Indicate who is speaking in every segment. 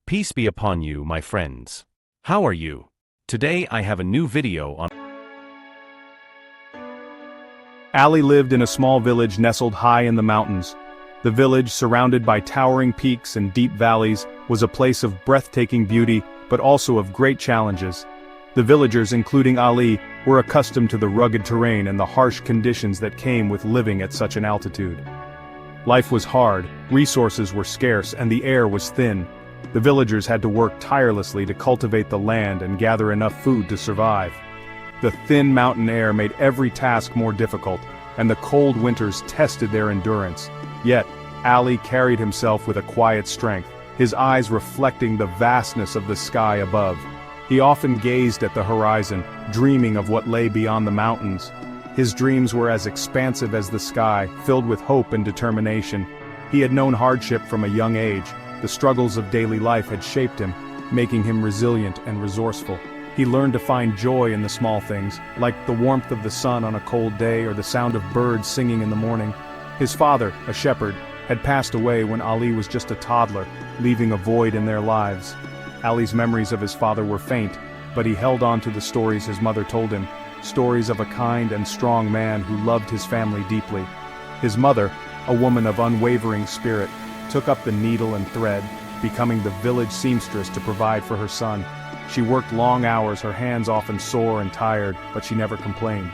Speaker 1: Peace be upon you, my friends. How are you? Today I have a new video on.
Speaker 2: Ali lived in a small village nestled high in the mountains. The village, surrounded by towering peaks and deep valleys, was a place of breathtaking beauty, but also of great challenges. The villagers, including Ali, were accustomed to the rugged terrain and the harsh conditions that came with living at such an altitude. Life was hard, resources were scarce, and the air was thin. The villagers had to work tirelessly to cultivate the land and gather enough food to survive. The thin mountain air made every task more difficult, and the cold winters tested their endurance. Yet, Ali carried himself with a quiet strength, his eyes reflecting the vastness of the sky above. He often gazed at the horizon, dreaming of what lay beyond the mountains. His dreams were as expansive as the sky, filled with hope and determination. He had known hardship from a young age. The struggles of daily life had shaped him, making him resilient and resourceful. He learned to find joy in the small things, like the warmth of the sun on a cold day or the sound of birds singing in the morning. His father, a shepherd, had passed away when Ali was just a toddler, leaving a void in their lives. Ali's memories of his father were faint, but he held on to the stories his mother told him, stories of a kind and strong man who loved his family deeply. His mother, a woman of unwavering spirit, took up the needle and thread, becoming the village seamstress to provide for her son. She worked long hours, her hands often sore and tired, but she never complained.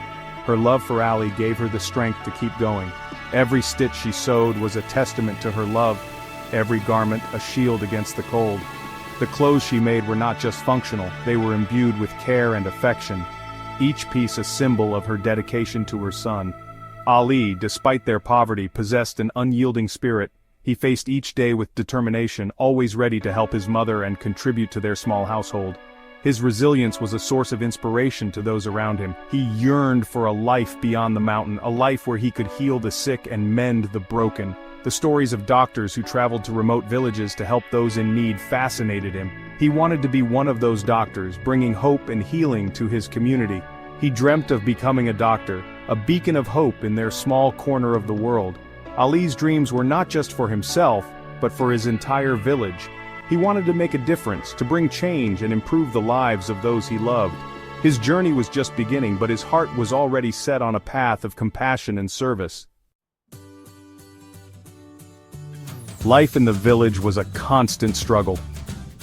Speaker 2: Her love for Ali gave her the strength to keep going. Every stitch she sewed was a testament to her love, every garment a shield against the cold. The clothes she made were not just functional, they were imbued with care and affection, each piece a symbol of her dedication to her son. Ali, despite their poverty, possessed an unyielding spirit. He faced each day with determination, always ready to help his mother and contribute to their small household. His resilience was a source of inspiration to those around him. He yearned for a life beyond the mountain, a life where he could heal the sick and mend the broken. The stories of doctors who traveled to remote villages to help those in need fascinated him. He wanted to be one of those doctors, bringing hope and healing to his community. He dreamt of becoming a doctor, a beacon of hope in their small corner of the world. Ali's dreams were not just for himself, but for his entire village. He wanted to make a difference, to bring change and improve the lives of those he loved. His journey was just beginning, but his heart was already set on a path of compassion and service. Life in the village was a constant struggle.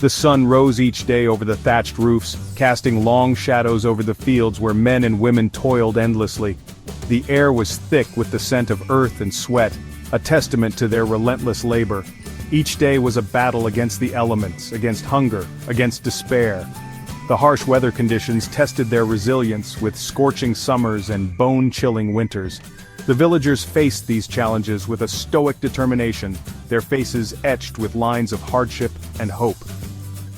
Speaker 2: The sun rose each day over the thatched roofs, casting long shadows over the fields where men and women toiled endlessly. The air was thick with the scent of earth and sweat, a testament to their relentless labor. Each day was a battle against the elements, against hunger, against despair. The harsh weather conditions tested their resilience with scorching summers and bone-chilling winters. The villagers faced these challenges with a stoic determination, their faces etched with lines of hardship and hope.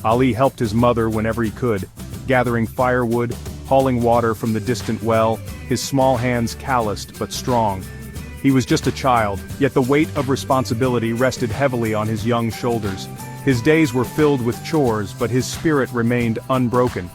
Speaker 2: Ali helped his mother whenever he could, gathering firewood, hauling water from the distant well, his small hands calloused but strong. He was just a child, yet the weight of responsibility rested heavily on his young shoulders. His days were filled with chores, but his spirit remained unbroken.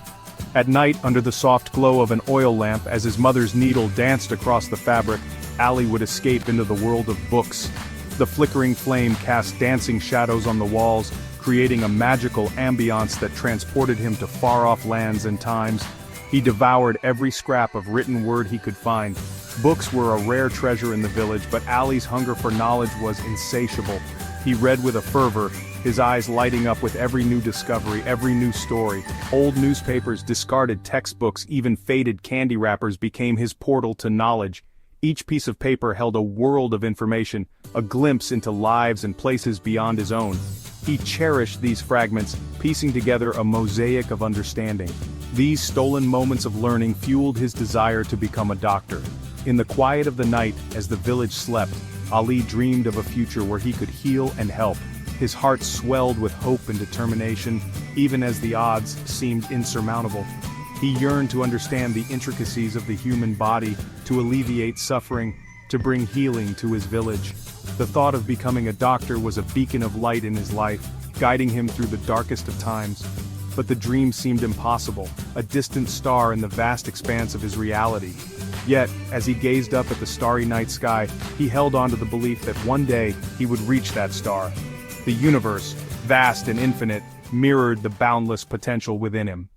Speaker 2: At night, under the soft glow of an oil lamp as his mother's needle danced across the fabric, Ali would escape into the world of books. The flickering flame cast dancing shadows on the walls, creating a magical ambiance that transported him to far-off lands and times. He devoured every scrap of written word he could find. Books were a rare treasure in the village, but Ali's hunger for knowledge was insatiable. He read with a fervor, his eyes lighting up with every new discovery, every new story. Old newspapers, discarded textbooks, even faded candy wrappers became his portal to knowledge. Each piece of paper held a world of information, a glimpse into lives and places beyond his own. He cherished these fragments, piecing together a mosaic of understanding. These stolen moments of learning fueled his desire to become a doctor. In the quiet of the night, as the village slept, Ali dreamed of a future where he could heal and help. His heart swelled with hope and determination, even as the odds seemed insurmountable. He yearned to understand the intricacies of the human body, to alleviate suffering, to bring healing to his village. The thought of becoming a doctor was a beacon of light in his life, guiding him through the darkest of times. But the dream seemed impossible, a distant star in the vast expanse of his reality. Yet, as he gazed up at the starry night sky, he held on to the belief that one day he would reach that star. The universe, vast and infinite, mirrored the boundless potential within him.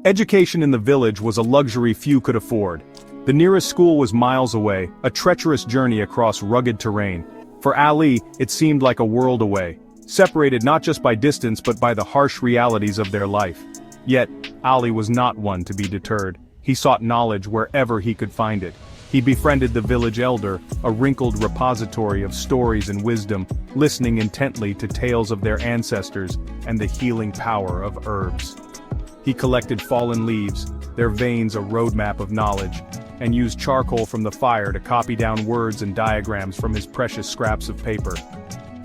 Speaker 2: Education in the village was a luxury few could afford. The nearest school was miles away, a treacherous journey across rugged terrain. For Ali, it seemed like a world away, separated not just by distance but by the harsh realities of their life. Yet, Ali was not one to be deterred. He sought knowledge wherever he could find it. He befriended the village elder, a wrinkled repository of stories and wisdom, listening intently to tales of their ancestors and the healing power of herbs. He collected fallen leaves, their veins a roadmap of knowledge, and used charcoal from the fire to copy down words and diagrams from his precious scraps of paper.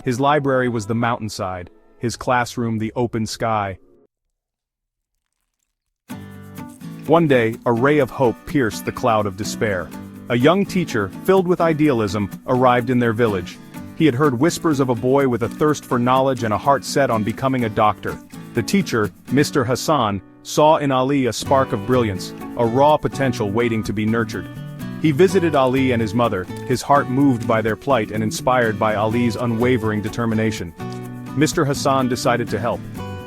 Speaker 2: His library was the mountainside, his classroom the open sky. One day, a ray of hope pierced the cloud of despair. A young teacher, filled with idealism, arrived in their village. He had heard whispers of a boy with a thirst for knowledge and a heart set on becoming a doctor. The teacher, Mr. Hassan, saw in Ali a spark of brilliance, a raw potential waiting to be nurtured. He visited Ali and his mother, his heart moved by their plight and inspired by Ali's unwavering determination. Mr. Hassan decided to help.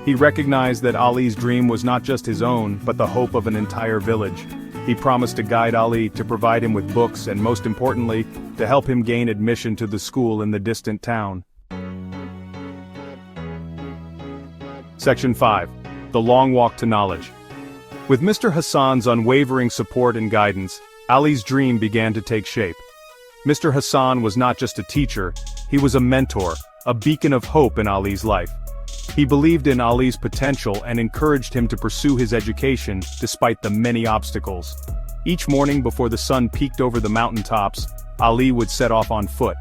Speaker 2: He recognized that Ali's dream was not just his own, but the hope of an entire village. He promised to guide Ali, to provide him with books, and most importantly, to help him gain admission to the school in the distant town. Section 5. The Long Walk to Knowledge. With Mr. Hassan's unwavering support and guidance, Ali's dream began to take shape. Mr. Hassan was not just a teacher, he was a mentor, a beacon of hope in Ali's life. He believed in Ali's potential and encouraged him to pursue his education despite the many obstacles. Each morning before the sun peeked over the mountaintops, Ali would set off on foot.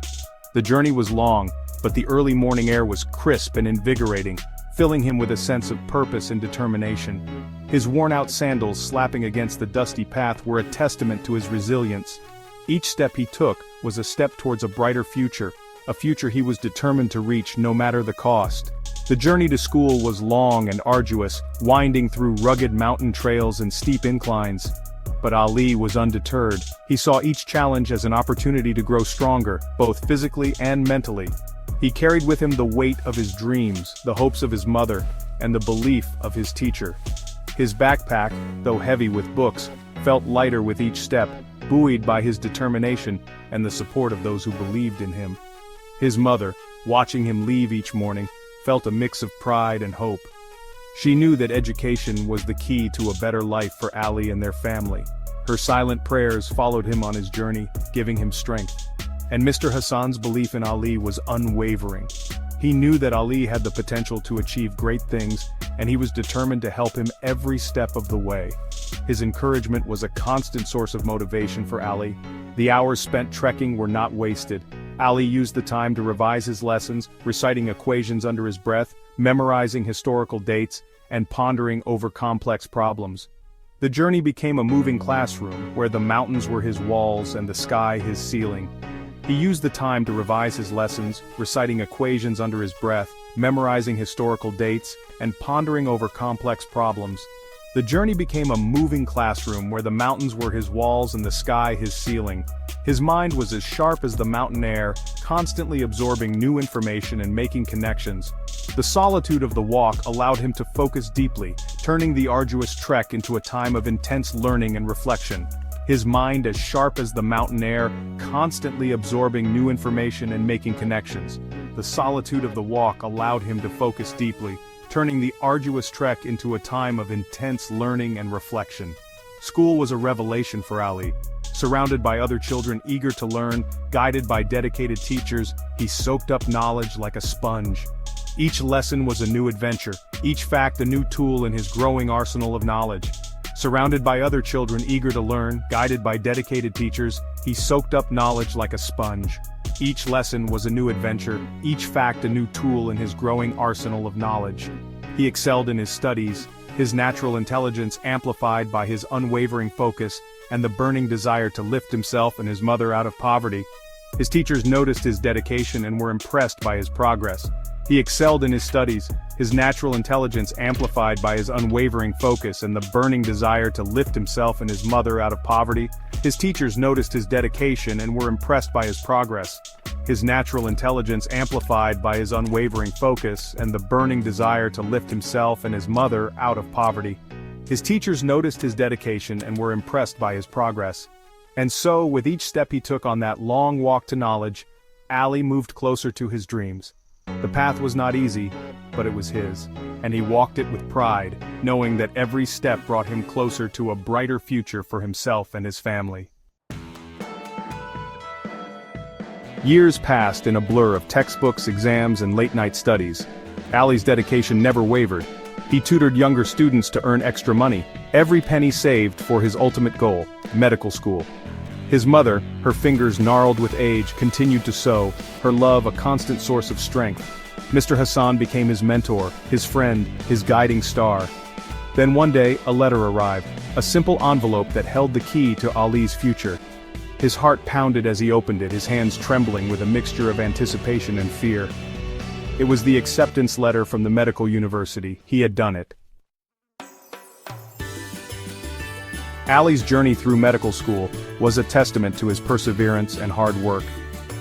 Speaker 2: The journey was long, but the early morning air was crisp and invigorating, filling him with a sense of purpose and determination. His worn-out sandals slapping against the dusty path were a testament to his resilience. Each step he took was a step towards a brighter future, a future he was determined to reach no matter the cost. The journey to school was long and arduous, winding through rugged mountain trails and steep inclines. But Ali was undeterred. He saw each challenge as an opportunity to grow stronger, both physically and mentally. He carried with him the weight of his dreams, the hopes of his mother, and the belief of his teacher. His backpack, though heavy with books, felt lighter with each step, buoyed by his determination and the support of those who believed in him. His mother, watching him leave each morning, felt a mix of pride and hope. She knew that education was the key to a better life for Ali and their family. Her silent prayers followed him on his journey, giving him strength. And Mr. Hassan's belief in Ali was unwavering. He knew that Ali had the potential to achieve great things, and he was determined to help him every step of the way. His encouragement was a constant source of motivation for Ali. The hours spent trekking were not wasted. Ali used the time to revise his lessons, reciting equations under his breath, memorizing historical dates, and pondering over complex problems. The journey became a moving classroom, where the mountains were his walls and the sky his ceiling. He used the time to revise his lessons, reciting equations under his breath, memorizing historical dates, and pondering over complex problems. The journey became a moving classroom where the mountains were his walls and the sky his ceiling. His mind was as sharp as the mountain air, constantly absorbing new information and making connections. The solitude of the walk allowed him to focus deeply, turning the arduous trek into a time of intense learning and reflection. His mind as sharp as the mountain air, constantly absorbing new information and making connections. The solitude of the walk allowed him to focus deeply, turning the arduous trek into a time of intense learning and reflection. School was a revelation for Ali. Surrounded by other children eager to learn, guided by dedicated teachers, he soaked up knowledge like a sponge. Each lesson was a new adventure, each fact a new tool in his growing arsenal of knowledge. Surrounded by other children eager to learn, guided by dedicated teachers, he soaked up knowledge like a sponge. Each lesson was a new adventure, each fact a new tool in his growing arsenal of knowledge. He excelled in his studies, his natural intelligence amplified by his unwavering focus and the burning desire to lift himself and his mother out of poverty. His teachers noticed his dedication and were impressed by his progress. He excelled in his studies, his natural intelligence amplified by his unwavering focus and the burning desire to lift himself and his mother out of poverty. His teachers noticed his dedication and were impressed by his progress. his natural intelligence amplified by his unwavering focus and the burning desire to lift himself and his mother out of poverty. His teachers noticed his dedication and were impressed by his progress. And so, with each step he took on that long walk to knowledge, Ali moved closer to his dreams. The path was not easy, but it was his, and he walked it with pride, knowing that every step brought him closer to a brighter future for himself and his family. Years passed in a blur of textbooks, exams, and late-night studies. Ali's dedication never wavered. He tutored younger students to earn extra money, every penny saved for his ultimate goal, medical school. His mother, her fingers gnarled with age, continued to sew, her love a constant source of strength. Mr. Hassan became his mentor, his friend, his guiding star. Then one day, a letter arrived, a simple envelope that held the key to Ali's future. His heart pounded as he opened it, his hands trembling with a mixture of anticipation and fear. It was the acceptance letter from the medical university. He had done it. Ali's journey through medical school was a testament to his perseverance and hard work.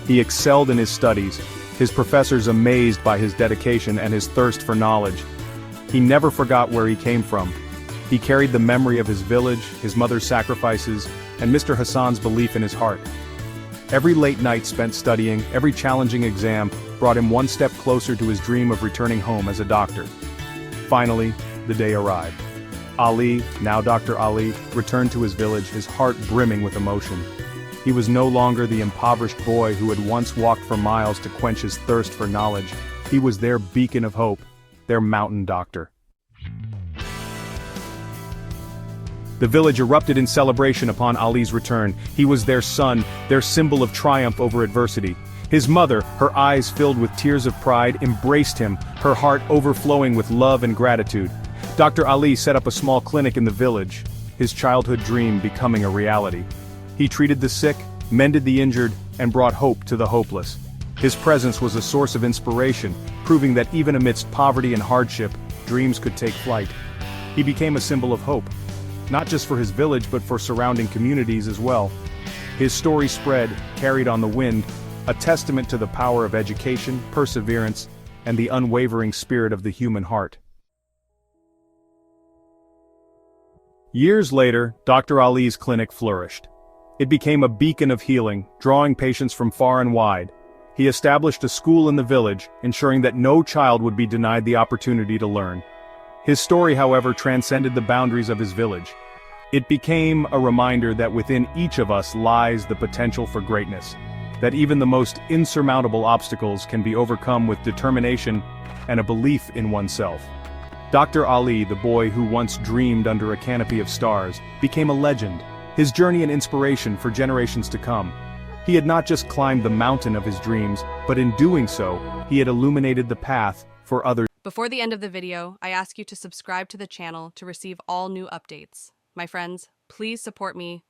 Speaker 2: He excelled in his studies, his professors amazed by his dedication and his thirst for knowledge. He never forgot where he came from. He carried the memory of his village, his mother's sacrifices, and Mr. Hassan's belief in his heart. Every late night spent studying, every challenging exam, brought him one step closer to his dream of returning home as a doctor. Finally, the day arrived. Ali, now Dr. Ali, returned to his village, his heart brimming with emotion. He was no longer the impoverished boy who had once walked for miles to quench his thirst for knowledge. He was their beacon of hope, their mountain doctor. The village erupted in celebration upon Ali's return. He was their son, their symbol of triumph over adversity. His mother, her eyes filled with tears of pride, embraced him, her heart overflowing with love and gratitude. Dr. Ali set up a small clinic in the village, his childhood dream becoming a reality. He treated the sick, mended the injured, and brought hope to the hopeless. His presence was a source of inspiration, proving that even amidst poverty and hardship, dreams could take flight. He became a symbol of hope, not just for his village but for surrounding communities as well. His story spread, carried on the wind, a testament to the power of education, perseverance, and the unwavering spirit of the human heart. Years later, Dr. Ali's clinic flourished. It became a beacon of healing, drawing patients from far and wide. He established a school in the village, ensuring that no child would be denied the opportunity to learn. His story, however, transcended the boundaries of his village. It became a reminder that within each of us lies the potential for greatness, that even the most insurmountable obstacles can be overcome with determination and a belief in oneself. Dr. Ali, the boy who once dreamed under a canopy of stars, became a legend, his journey an inspiration for generations to come. He had not just climbed the mountain of his dreams, but in doing so, he had illuminated the path for others.
Speaker 3: Before the end of the video, I ask you to subscribe to the channel to receive all new updates. My friends, please support me